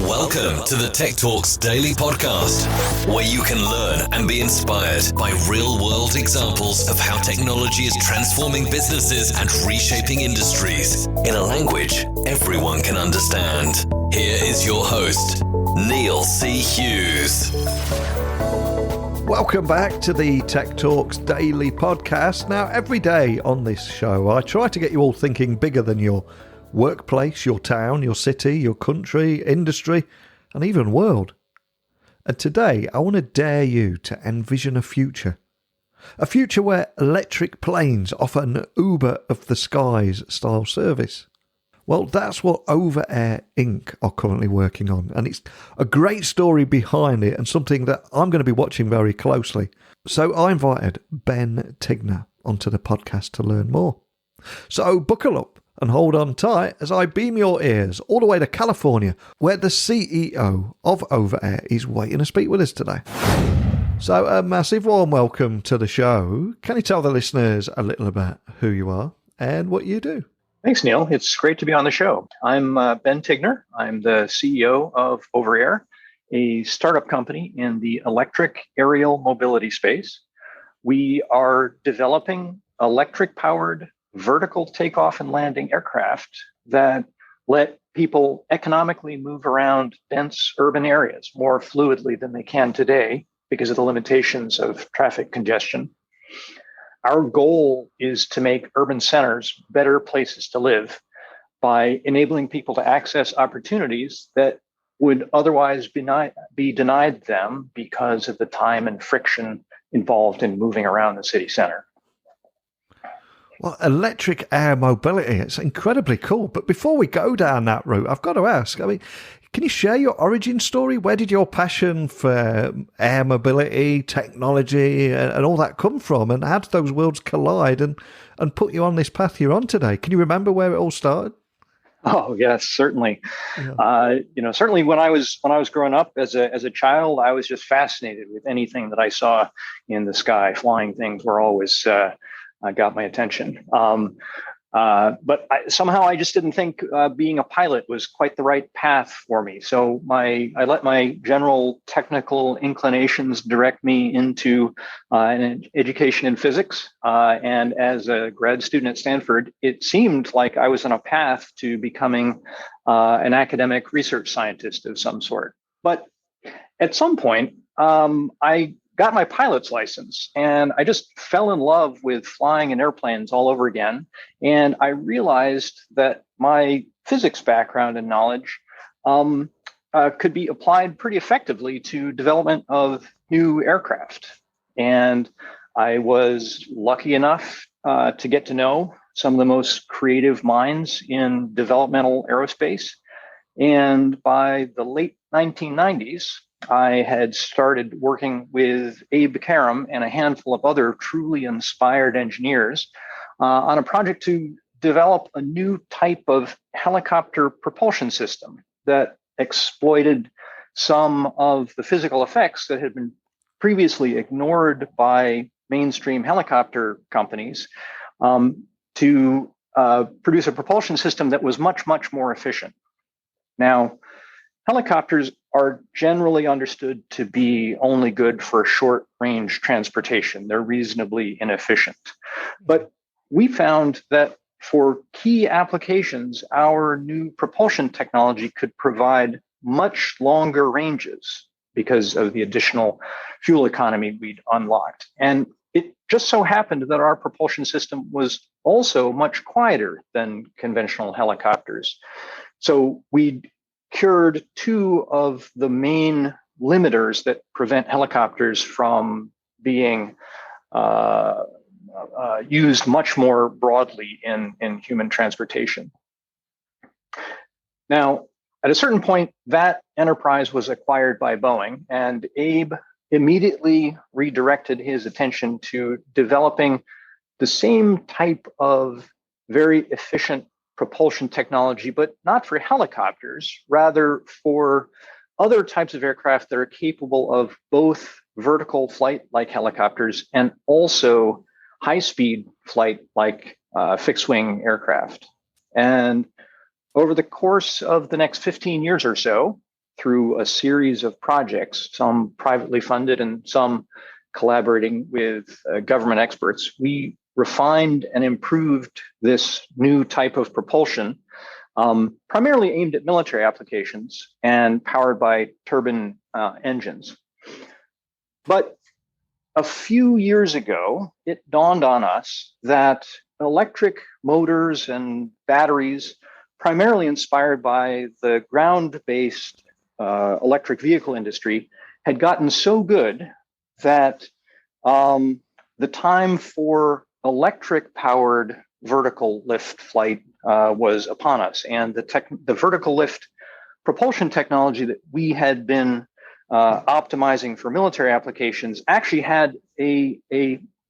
Welcome to the Tech Talks Daily Podcast, where you can learn and be inspired by real-world examples of how technology is transforming businesses and reshaping industries in a language everyone can understand. Here is your host, Neil C. Hughes. Welcome back to the Tech Talks Daily Podcast. Now, every day on this show, I try to get you all thinking bigger than your workplace, your town, your city, your country, industry, and even world. And today, I want to dare you to envision a future where electric planes offer an Uber of the skies style service. Well, that's what Overair Inc. are currently working on, and it's a great story behind it and something that I'm going to be watching very closely. So I invited Ben Tigner onto the podcast to learn more. So buckle up and hold on tight as I beam your ears all the way to California, where the CEO of Overair is waiting to speak with us today. So a massive warm welcome to the show. Can you tell the listeners a little about who you are and what you do? Thanks, Neil. It's great to be on the show. I'm Ben Tigner. I'm the CEO of Overair, a startup company in the electric aerial mobility space. We are developing electric-powered vertical takeoff and landing aircraft that let people economically move around dense urban areas more fluidly than they can today because of the limitations of traffic congestion. Our goal is to make urban centers better places to live by enabling people to access opportunities that would otherwise be denied them because of the time and friction involved in moving around the city center. Well, electric air mobility, it's incredibly cool. But before we go down that route, I've got to ask, can you share your origin story? Where did your passion for air mobility, technology, and all that come from? And how did those worlds collide and put you on this path you're on today? Can you remember where it all started? Oh, yes, certainly. Yeah. Certainly when I was growing up as a child, I was just fascinated with anything that I saw in the sky. Flying things were always got my attention. But somehow I just didn't think being a pilot was quite the right path for me. So I let my general technical inclinations direct me into an education in physics. And as a grad student at Stanford, it seemed like I was on a path to becoming an academic research scientist of some sort. But at some point, I got my pilot's license and I just fell in love with flying in airplanes all over again. And I realized that my physics background and knowledge could be applied pretty effectively to development of new aircraft. And I was lucky enough to get to know some of the most creative minds in developmental aerospace. And by the late 1990s, I had started working with Abe Karam and a handful of other truly inspired engineers on a project to develop a new type of helicopter propulsion system that exploited some of the physical effects that had been previously ignored by mainstream helicopter companies to produce a propulsion system that was much, much more efficient. Now, helicopters are generally understood to be only good for short-range transportation. They're reasonably inefficient. But we found that for key applications, our new propulsion technology could provide much longer ranges because of the additional fuel economy we'd unlocked. And it just so happened that our propulsion system was also much quieter than conventional helicopters. So we cured two of the main limiters that prevent helicopters from being used much more broadly in human transportation. Now, at a certain point, that enterprise was acquired by Boeing, and Abe immediately redirected his attention to developing the same type of very efficient propulsion technology, but not for helicopters, rather for other types of aircraft that are capable of both vertical flight like helicopters and also high-speed flight like fixed-wing aircraft. And over the course of the next 15 years or so, through a series of projects, some privately funded and some collaborating with government experts, we refined and improved this new type of propulsion, primarily aimed at military applications and powered by turbine engines. But a few years ago, it dawned on us that electric motors and batteries, primarily inspired by the ground-based electric vehicle industry, had gotten so good that the time for electric-powered vertical lift flight was upon us. And the vertical lift propulsion technology that we had been optimizing for military applications actually had a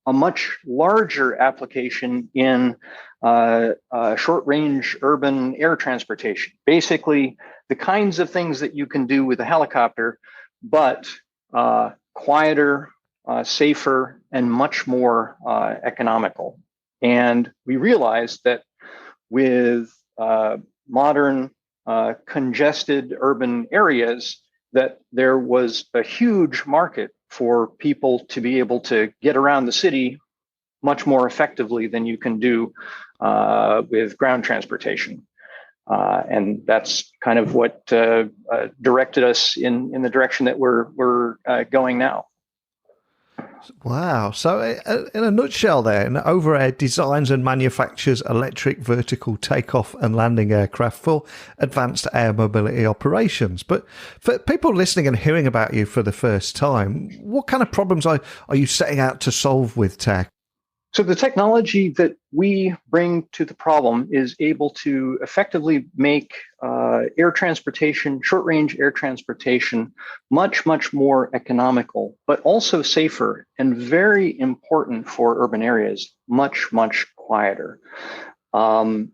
much larger application in short-range urban air transportation. Basically, the kinds of things that you can do with a helicopter, but quieter, safer, and much more economical. And we realized that with modern congested urban areas, that there was a huge market for people to be able to get around the city much more effectively than you can do with ground transportation. And that's kind of what directed us in the direction that we're going now. Wow. So in a nutshell then, Overair designs and manufactures electric vertical takeoff and landing aircraft for advanced air mobility operations. But for people listening and hearing about you for the first time, what kind of problems are you setting out to solve with tech? So the technology that we bring to the problem is able to effectively make air transportation, short-range air transportation, much, much more economical, but also safer and very important for urban areas, much, much quieter. And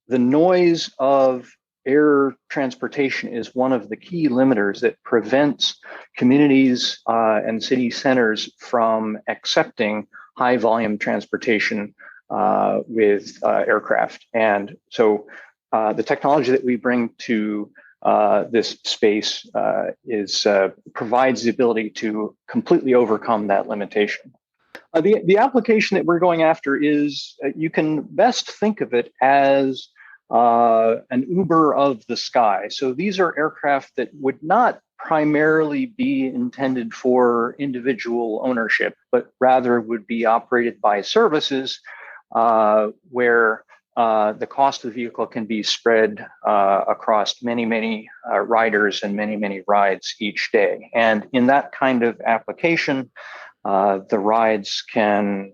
the noise of air transportation is one of the key limiters that prevents communities and city centers from accepting high volume transportation with aircraft. And so the technology that we bring to this space provides the ability to completely overcome that limitation. The application that we're going after is, you can best think of it as an Uber of the sky. So these are aircraft that would not primarily be intended for individual ownership, but rather would be operated by services where the cost of the vehicle can be spread across many, many riders and many, many rides each day. And in that kind of application, the rides can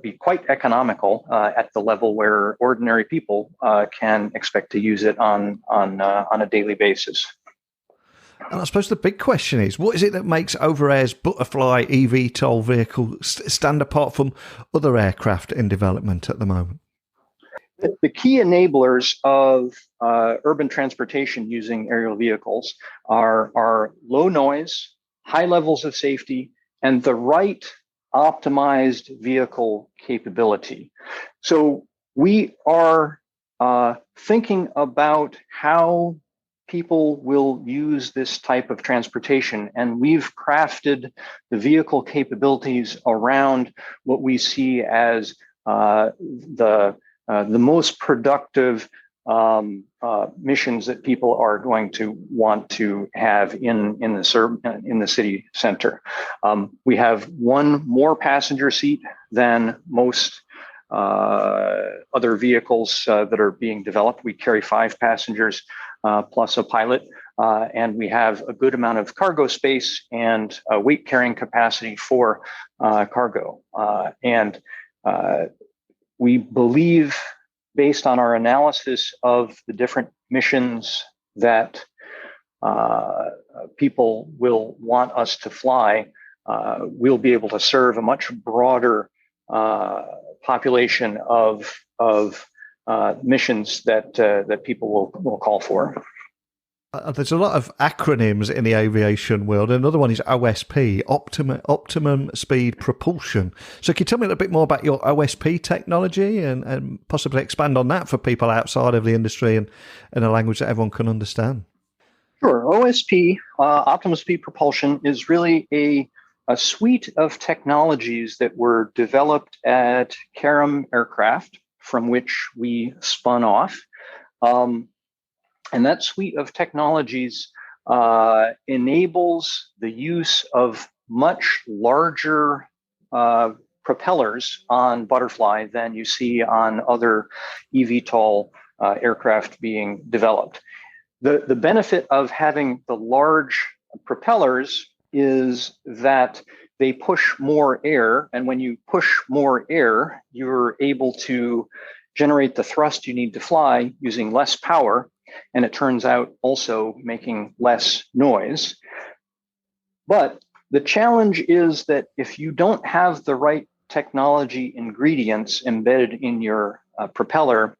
be quite economical at the level where ordinary people can expect to use it on a daily basis. And I suppose the big question is, what is it that makes Overair's Butterfly eVTOL vehicle stand apart from other aircraft in development at the moment? The key enablers of urban transportation using aerial vehicles are low noise, high levels of safety, and the right optimized vehicle capability. So we are thinking about how people will use this type of transportation, and we've crafted the vehicle capabilities around what we see as the most productive missions that people are going to want to have in the city center. We have one more passenger seat than most other vehicles that are being developed. We carry 5 passengers plus a pilot, and we have a good amount of cargo space and weight carrying capacity for cargo. And we believe, based on our analysis of the different missions that people will want us to fly, we'll be able to serve a much broader population of missions that people will call for. There's a lot of acronyms in the aviation world. Another one is OSP, Optimum Speed Propulsion. So can you tell me a little bit more about your OSP technology and possibly expand on that for people outside of the industry and in a language that everyone can understand? Sure. OSP, Optimum Speed Propulsion, is really a suite of technologies that were developed at Karam Aircraft, from which we spun off. And that suite of technologies enables the use of much larger propellers on Butterfly than you see on other eVTOL aircraft being developed. The benefit of having the large propellers is that they push more air. And when you push more air, you're able to generate the thrust you need to fly using less power. And it turns out also making less noise. But the challenge is that if you don't have the right technology ingredients embedded in your propeller,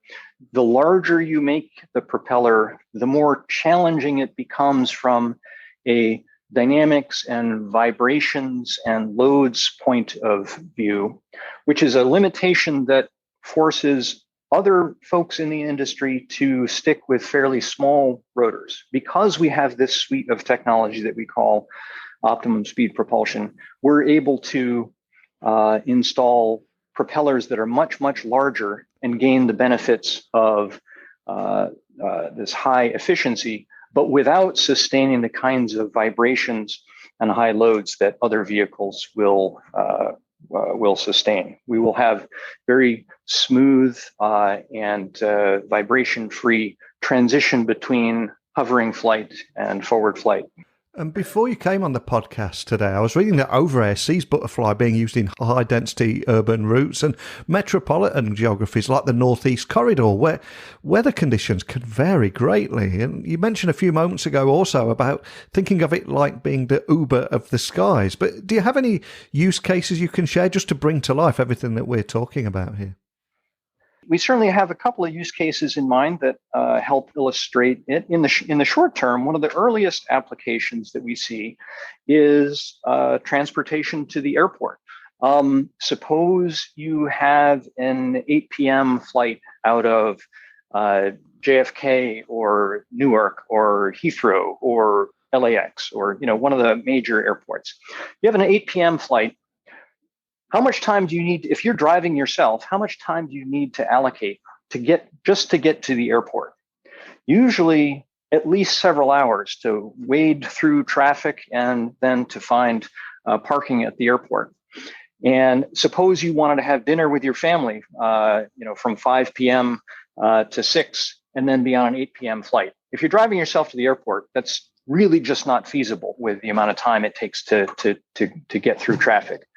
the larger you make the propeller, the more challenging it becomes from a dynamics and vibrations and loads point of view, which is a limitation that forces other folks in the industry to stick with fairly small rotors. Because we have this suite of technology that we call Optimum Speed Propulsion, we're able to install propellers that are much, much larger and gain the benefits of this high efficiency, but without sustaining the kinds of vibrations and high loads that other vehicles will sustain. We will have very smooth and vibration-free transition between hovering flight and forward flight. And before you came on the podcast today, I was reading that Overair sees Butterfly being used in high-density urban routes and metropolitan geographies like the Northeast Corridor, where weather conditions can vary greatly. And you mentioned a few moments ago also about thinking of it like being the Uber of the skies. But do you have any use cases you can share just to bring to life everything that we're talking about here? We certainly have a couple of use cases in mind that help illustrate it. In the short term, one of the earliest applications that we see is transportation to the airport. Suppose you have an 8 p.m. flight out of JFK or Newark or Heathrow or LAX or one of the major airports. You have an 8 p.m. flight. How much time do you need, if you're driving yourself, how much time do you need to allocate to get to the airport? Usually at least several hours to wade through traffic and then to find parking at the airport. And suppose you wanted to have dinner with your family, from 5 p.m. To 6 and then be on an 8 p.m. flight. If you're driving yourself to the airport, that's really just not feasible with the amount of time it takes to get through traffic.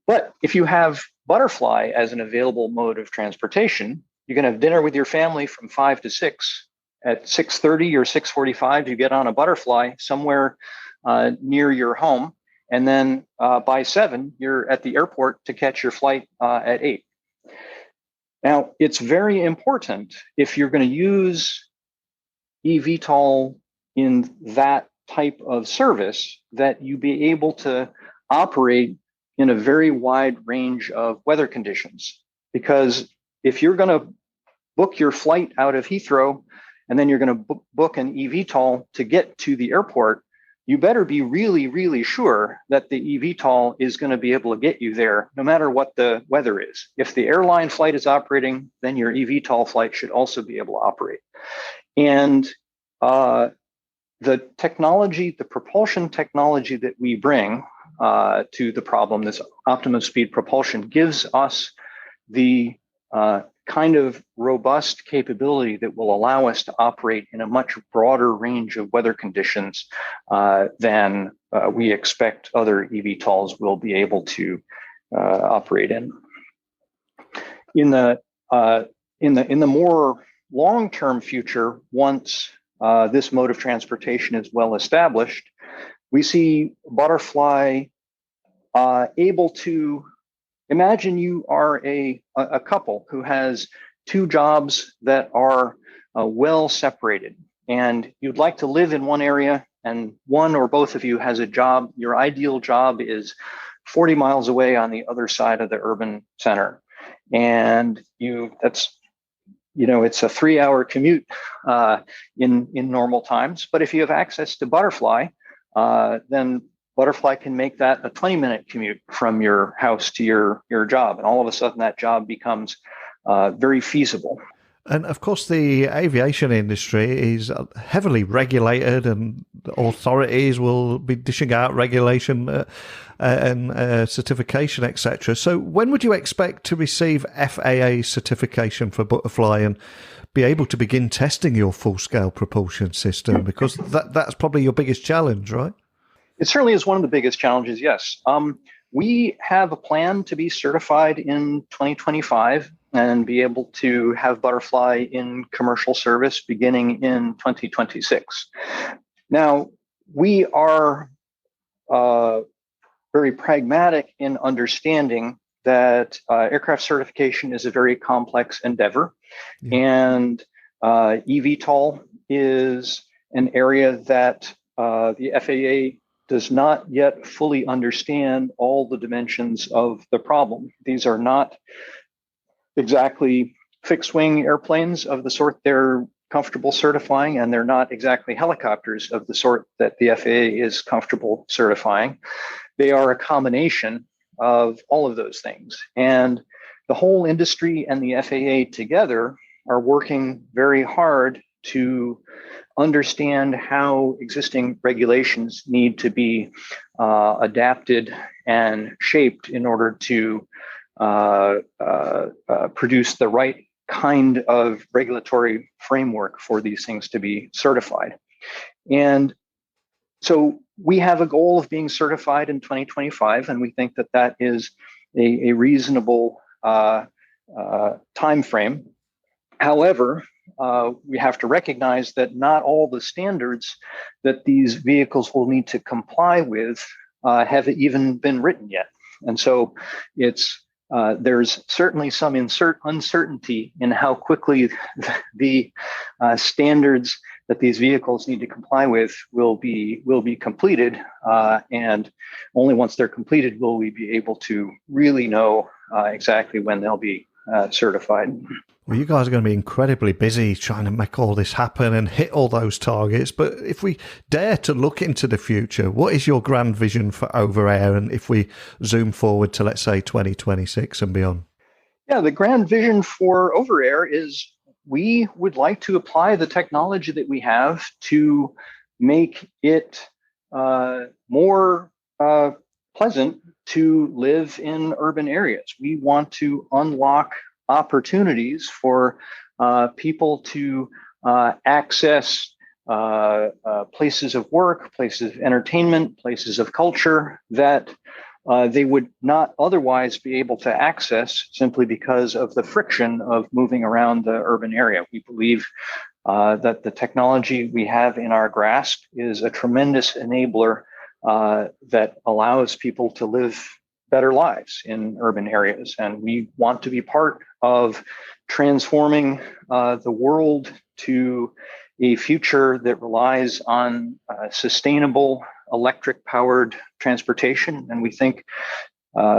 But if you have Butterfly as an available mode of transportation, you can have dinner with your family from 5 to 6. At 6:30 or 6:45, you get on a Butterfly somewhere near your home. And then by 7, you're at the airport to catch your flight at 8. Now, it's very important if you're going to use eVTOL in that type of service that you be able to operate in a very wide range of weather conditions. Because if you're going to book your flight out of Heathrow and then you're going to book an eVTOL to get to the airport, you better be really, really sure that the eVTOL is going to be able to get you there no matter what the weather is. If the airline flight is operating, then your eVTOL flight should also be able to operate. And the technology, the propulsion technology that we bring to the problem, this Optimum Speed Propulsion, gives us the kind of robust capability that will allow us to operate in a much broader range of weather conditions than we expect other eVTOLs will be able to operate in. In the more long-term future, once this mode of transportation is well established, we see Butterfly able to imagine you are a couple who has two jobs that are well separated, and you'd like to live in one area, and one or both of you has a job. Your ideal job is 40 miles away on the other side of the urban center, and that's it's a 3-hour commute in normal times. But if you have access to Butterfly, then Butterfly can make that a 20-minute commute from your house to your job. And all of a sudden that job becomes very feasible. And of course, the aviation industry is heavily regulated, and authorities will be dishing out regulation and certification, etc. So when would you expect to receive FAA certification for Butterfly and be able to begin testing your full-scale propulsion system? Because that's probably your biggest challenge, right? It certainly is one of the biggest challenges, yes. We have a plan to be certified in 2025 and be able to have Butterfly in commercial service beginning in 2026. Now, we are very pragmatic in understanding that aircraft certification is a very complex endeavor, and eVTOL is an area that the FAA does not yet fully understand all the dimensions of the problem. These are not exactly fixed-wing airplanes of the sort they're comfortable certifying, and they're not exactly helicopters of the sort that the FAA is comfortable certifying. They are a combination of all of those things. And the whole industry and the FAA together are working very hard to understand how existing regulations need to be adapted and shaped in order to produce the right kind of regulatory framework for these things to be certified. And so we have a goal of being certified in 2025, and we think that that is a reasonable time frame. However, we have to recognize that not all the standards that these vehicles will need to comply with have even been written yet. And so there's certainly some uncertainty in how quickly the standards that these vehicles need to comply with will be completed, and only once they're completed will we be able to really know exactly when they'll be certified. Well, you guys are going to be incredibly busy trying to make all this happen and hit all those targets. But if we dare to look into the future, what is your grand vision for Overair? And if we zoom forward to, let's say, 2026 and beyond? Yeah, the grand vision for Overair is we would like to apply the technology that we have to make it more pleasant to live in urban areas. We want to unlock opportunities for people to access places of work, places of entertainment, places of culture that they would not otherwise be able to access simply because of the friction of moving around the urban area. We believe that the technology we have in our grasp is a tremendous enabler that allows people to live better lives in urban areas. And we want to be part of transforming the world to a future that relies on sustainable electric-powered transportation. And we think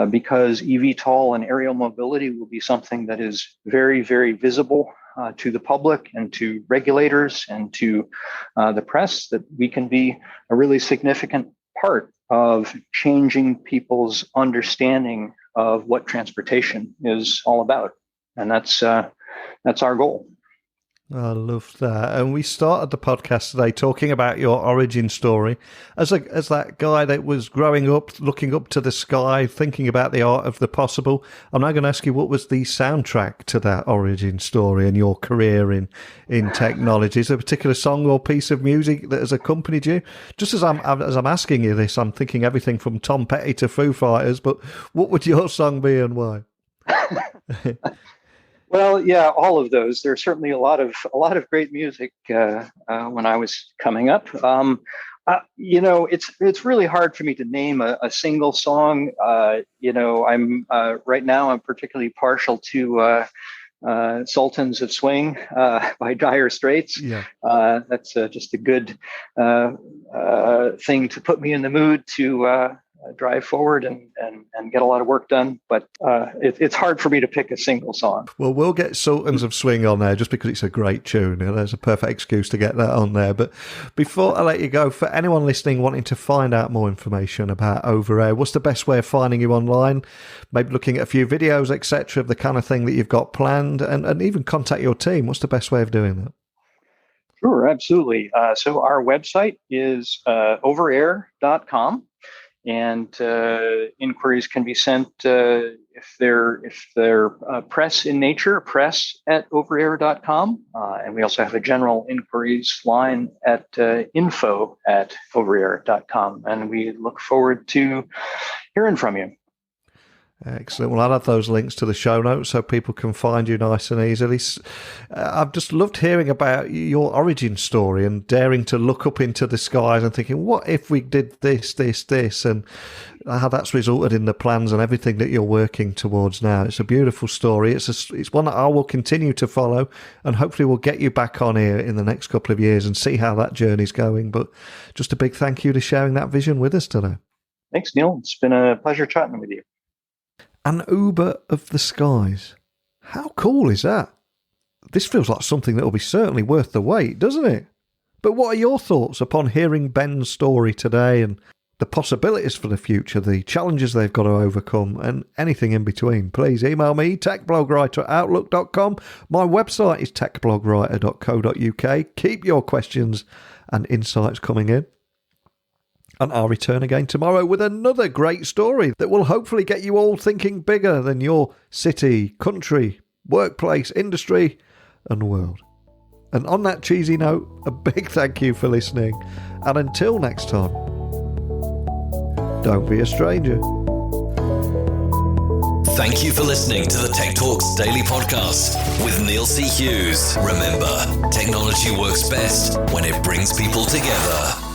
because eVTOL and aerial mobility will be something that is very, very visible to the public and to regulators and to the press, that we can be a really significant part of changing people's understanding of what transportation is all about. And that's our goal. I love that. And we started the podcast today talking about your origin story as that guy that was growing up, looking up to the sky, thinking about the art of the possible. I'm now going to ask you, what was the soundtrack to that origin story and your career in technology? Is there a particular song or piece of music that has accompanied you? Just as I'm asking you this, I'm thinking everything from Tom Petty to Foo Fighters, but what would your song be and why? Well, yeah, all of those. There's certainly a lot of great music when I was coming up. It's really hard for me to name a single song. I'm right now I'm particularly partial to Sultans of Swing by Dire Straits. Yeah. That's just a good thing to put me in the mood to drive forward and get a lot of work done. But it's hard for me to pick a single song. Well, we'll get Sultans of Swing on there just because it's a great tune. There's a perfect excuse to get that on there. But before I let you go, for anyone listening wanting to find out more information about Overair, what's the best way of finding you online? Maybe looking at a few videos, etc., of the kind of thing that you've got planned, and even contact your team. What's the best way of doing that? Sure, absolutely. So our website is overair.com, and inquiries can be sent if they're press in nature, press@overair.com. And we also have a general inquiries line at info@overair.com. And we look forward to hearing from you. Excellent. Well, I'll add those links to the show notes so people can find you nice and easily. I've just loved hearing about your origin story and daring to look up into the skies and thinking, what if we did this, and how that's resulted in the plans and everything that you're working towards now. It's a beautiful story. It's one that I will continue to follow, and hopefully we'll get you back on here in the next couple of years and see how that journey's going. But just a big thank you to sharing that vision with us today. Thanks, Neil. It's been a pleasure chatting with you. An Uber of the skies. How cool is that? This feels like something that will be certainly worth the wait, doesn't it? But what are your thoughts upon hearing Ben's story today and the possibilities for the future, the challenges they've got to overcome, and anything in between? Please email me, techblogwriter@outlook.com. My website is techblogwriter.co.uk. Keep your questions and insights coming in. And I'll return again tomorrow with another great story that will hopefully get you all thinking bigger than your city, country, workplace, industry, and world. And on that cheesy note, a big thank you for listening. And until next time, don't be a stranger. Thank you for listening to the Tech Talks Daily Podcast with Neil C. Hughes. Remember, technology works best when it brings people together.